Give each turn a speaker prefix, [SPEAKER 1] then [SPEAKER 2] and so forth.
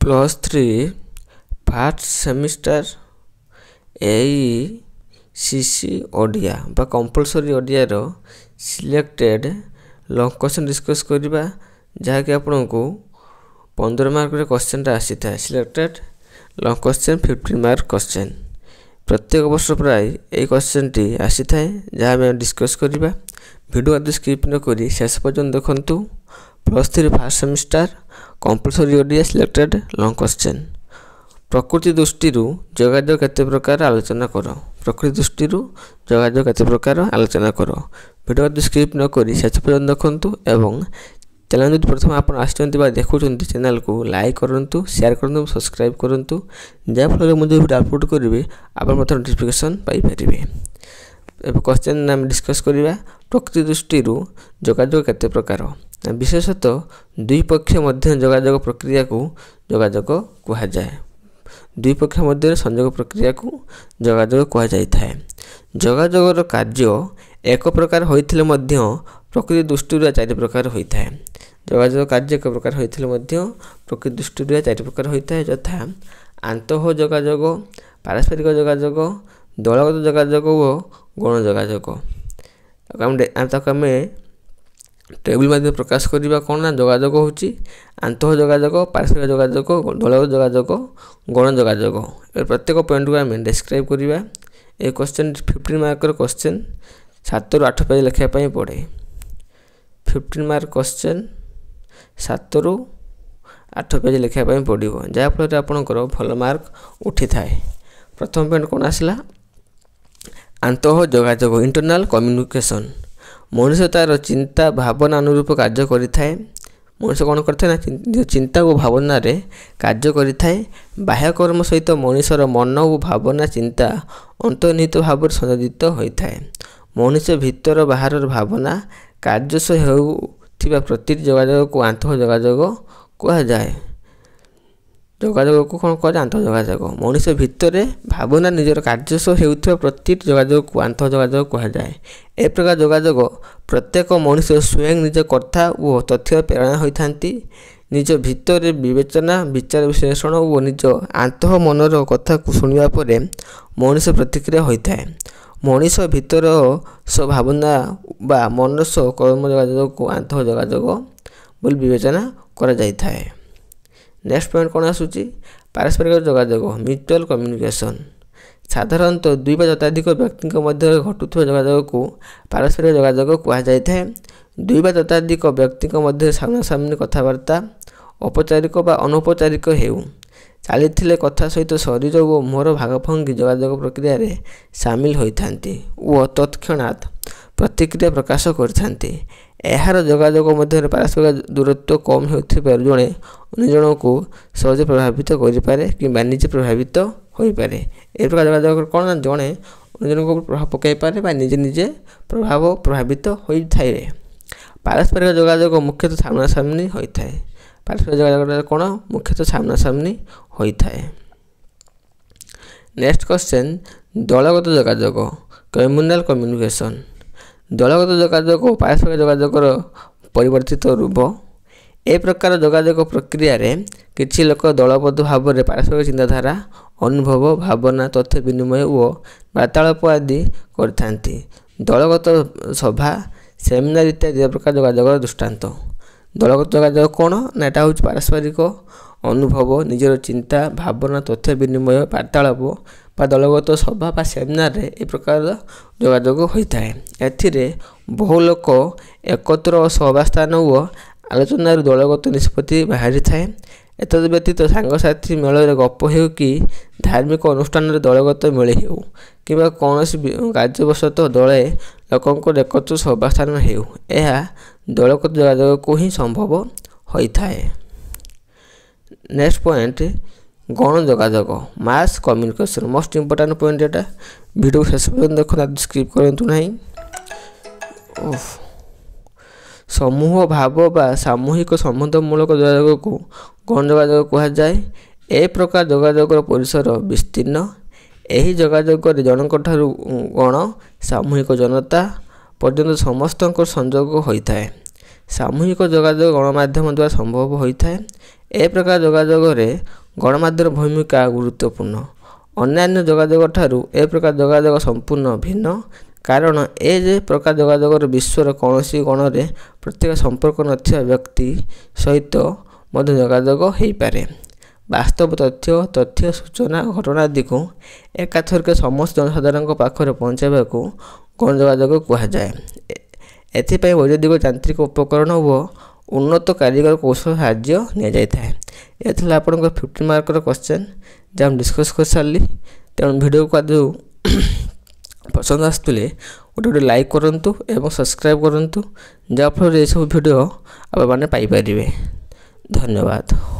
[SPEAKER 1] +3 fast semester AECC Odia बा compulsory Odia रो selected long question discuss करबा जहाँकि आपन को 15 मार्क रे क्वेश्चन आसी था selected long question 15 mark question प्रत्येक वर्ष प्राय ए क्वेश्चन टी आसी था जहाँ में डिस्कस करबा वीडियो आदि स्किप न करी शेष पर्यंत देखंतु +3 fast semester compulsory Odia selected long question प्रकृति दृष्टि जोगाजोग केते प्रकार आलोचना करो प्रकृति दृष्टि जोगाजोग केते प्रकार आलोचना करो वीडियो आदि स्किप न करी शेष पर्यंत देखंतु एवं चैनल जदि प्रथम आपण आछंती बा देखुचंती चैनल को लाइक करंतु शेयर करंतु सब्सक्राइब करंतु जा फल मु जो वीडियो अपलोड करिवे आपण मत नोटिफिकेशन पाई परिबे। एबे क्वेश्चन नाम डिस्कस करिवा प्रकृति दृष्टि जोगाजोग केते प्रकार विशेषतः दुई पक्ष मध्य जोगाजोग प्रक्रिया को जोगाजोग कहा जाए दुई पक्ष मध्य संयोग प्रक्रिया को जोगाजोग कहा जाए जोगाजोगर कार्य एक प्रकार होइथिले मध्य प्रकृति दृष्टि चारि प्रकार होता है जोगाजोग कार्य एक प्रकार होइथिले मध्य प्रकृति दृष्टि चारि प्रकार होता है यथा आंतः जोगाजोग पारस्परिक जोगाजोग दलगत जोगाजोग और गण जोगाजोग आम टेबल मध्य प्रकाश करवा कौन ना जोगाजोग होची आंतः जोगाजोग पारस्परिक जोगाजोग दलगत जोगाजोग गण जोगाजोग प्रत्येक पॉइंट को आम डिस्क्राइब करवा ए क्वेश्चन 15 मार्क क्वेश्चन 7 ରୁ 8 पेज लिखा पड़े 15 मार्क क्वेश्चन 7 ରୁ 8 पेज लिखा पड़ो जहाँफल आपंकर भल मार्क उठी थाए। प्रथम पॉइंट कौन आसला आंतः जोगाजोग इंटरनल कम्युनिकेशन मनुष्य तार चिंता भावना अनुरूप कार्य करिथाए मनुष्य कौन करथाए ना चिंता और भावना रे कार्य करिथाए बाह्य कर्म सहित मनुष्यर मन और भावना चिंता अंतर्निहित भाव संयोजित होइथाए मनुष्य भीतर बाहर भावना कार्य सह हेउथिबा प्रति जोगाजोग को आंतः जोगाजोग कहा जाए जोगाजोग को कौन कह आंतः जोगाजोग मनुष्य भितर भावना निजर कार्य सह हेउथिबा प्रति जोगाजोग को आंतः जोगाजोग कहा जाए ए प्रकार जोगाजोग प्रत्येक मनुष्य स्वयं निज कथा और तथ्य प्रेरणा होइथांती निज भितर विवेचना विचार विश्लेषण और निज आंतः मनर कथा को सुनिबा परे मनुष्य प्रतिक्रिया होइथाए मनुष्य भितर स्वभावना बा मनस कर्म जोगाजोग को आंतः जोगाजोग बोली विवेचना करा जाइथाए। नेक्स्ट पॉइंट कौन आसुची पारस्परिक जोगाजोग म्यूचुअल कम्युनिकेशन साधारणतः दुई बा तताधिक व्यक्ति मध्य घटुवा जोगाजोग को पारस्परिक जोगाजोग कहा जाए दुई बा तताधिक व्यक्ति मध्य सामना सामनी कथबार्ता औपचारिक बा अनौपचारिक हेउ चली कथा सहित शरीर और मुहर भागभंगी जोगाजोग प्रक्रिया रे सामिल होइथांती और तत्क्षणात प्रतिक्रिया प्रकाश करथांती एहार जोगाजोग मध्य पारस्परिक दूरत्व कम होथिबार जणे अन्य जन को सहज प्रभावित करिपारे किंबा निजे प्रभावित होई पारे ए प्रकार जोगाजोग कोन जणे अन्य जन को प्रभाव पकाई पारे बा निजे निजे प्रभावित होई थाए पारस्परिक जोगाजोग मुख्यतः सामना सामनी होई थाए पारस्परिक जोगाजोग कोन मुख्यतः सामना सामनी होई थाए। नेक्स्ट क्वेश्चन दलगत जोगाजोग कम्युनल कम्युनिकेशन दलगत जोगाजोग और पारस्परिक जोगाजोगर परिवर्तित रूप ए प्रकार जोगाजोग प्रक्रिया रे किछि लोक दलबद्ध भाव में पारस्परिक चिंताधारा अनुभव भावना तथ्य विनिमय और वार्तालाप आदि करथांती दलगत सभा सेमिनार इत्यादि प्रकार जोगाजोगर दृष्टांत दलगत जोगाजोग कौन ना एटा हूँ पारस्परिक अनुभव निजर चिंता भावना तथ्य विनिमय वार्तालाप बा दलगत सभा बा सेमिनार रे ए प्रकार जोगाजोग होता है एथिरे बहु लोक एकत्र सहावस्थान और आलोचना दलगत निष्पत्ति बाहरी थाए एतद व्यतीत सांगसाथी मेल गप हो कि धार्मिक अनुष्ठान दलगत मेल हो कि कौन कार्यवशतः दले लोक एकत्र सहावस्थान हो यह दलगत जोगाजोग को ही संभव होता है। नेक्स्ट पॉइंट गण जोगाजोग mass communication most important point एटा वीडियो शेष पर्यंत देखो स्किप करंतु नहीं। समूह भाव बा सामूहिक संबंधमूलक जोगाजोग को गण जोगाजोग कहा जाए ए प्रकार जोगाजोगर परिसर विस्तीर्ण एही जोगाजोग जनक ठारू गण सामूहिक जनता पर्यंत समस्त संजोग होता है ସାମୂହିକ ଯୋଗାଯୋଗ ଗଣମାଧ୍ୟମ ଦ୍ୱାରା ସମ୍ଭବ ହୋଇଥାଏ। ଏ ପ୍ରକାର ଯୋଗାଯୋଗରେ ଗଣମାଧ୍ୟମର ଭୂମିକା ଗୁରୁତ୍ୱପୂର୍ଣ୍ଣ। ଅନ୍ୟାନ୍ୟ ଯୋଗାଯୋଗ ଠାରୁ ଏ ପ୍ରକାର ଯୋଗାଯୋଗ ସମ୍ପୂର୍ଣ୍ଣ ଭିନ୍ନ, କାରଣ ଏ ଯେ ପ୍ରକାର ଯୋଗାଯୋଗରେ ବିଶ୍ୱର କୌଣସି କୋଣରେ ପ୍ରତ୍ୟକ୍ଷ ସମ୍ପର୍କ ନଥିବା ବ୍ୟକ୍ତି ସହିତ ମଧ୍ୟ ଯୋଗାଯୋଗ ହୋଇପାରେ। ବାସ୍ତବ ତଥ୍ୟ ସୂଚନା ଘଟଣା ଆଦିକୁ ଏକାଥରକେ ସମସ୍ତ ଜନସାଧାରଣଙ୍କ ପାଖରେ ପହଞ୍ଚାଇବାକୁ ଗଣଯୋଗାଯୋଗ କୁହାଯାଏ। ଏଥିପାଇଁ ବୈଦ୍ୟୁତିକ ଯାନ୍ତ୍ରିକ ଉପକରଣ ଓ ଉନ୍ନତ କାରିଗର କୌଶଳ ସାହାଯ୍ୟ ନିଆଯାଇଥାଏ। ଏ ଥିଲା ଆପଣଙ୍କ 50 ମାର୍କର କ୍ୱେଶ୍ଚନ୍ ଯାହା ମୁଁ ଡିସ୍କସ୍ କରିସାରିଲି। ତେଣୁ ଭିଡ଼ିଓକୁ ଆଦୌ ପସନ୍ଦ ଆସୁଥିଲେ ଗୋଟେ ଲାଇକ୍ କରନ୍ତୁ ଏବଂ ସବସ୍କ୍ରାଇବ୍ କରନ୍ତୁ, ଯାହାଫଳରେ ଏସବୁ ଭିଡ଼ିଓ ଆପଣମାନେ ପାଇପାରିବେ। ଧନ୍ୟବାଦ।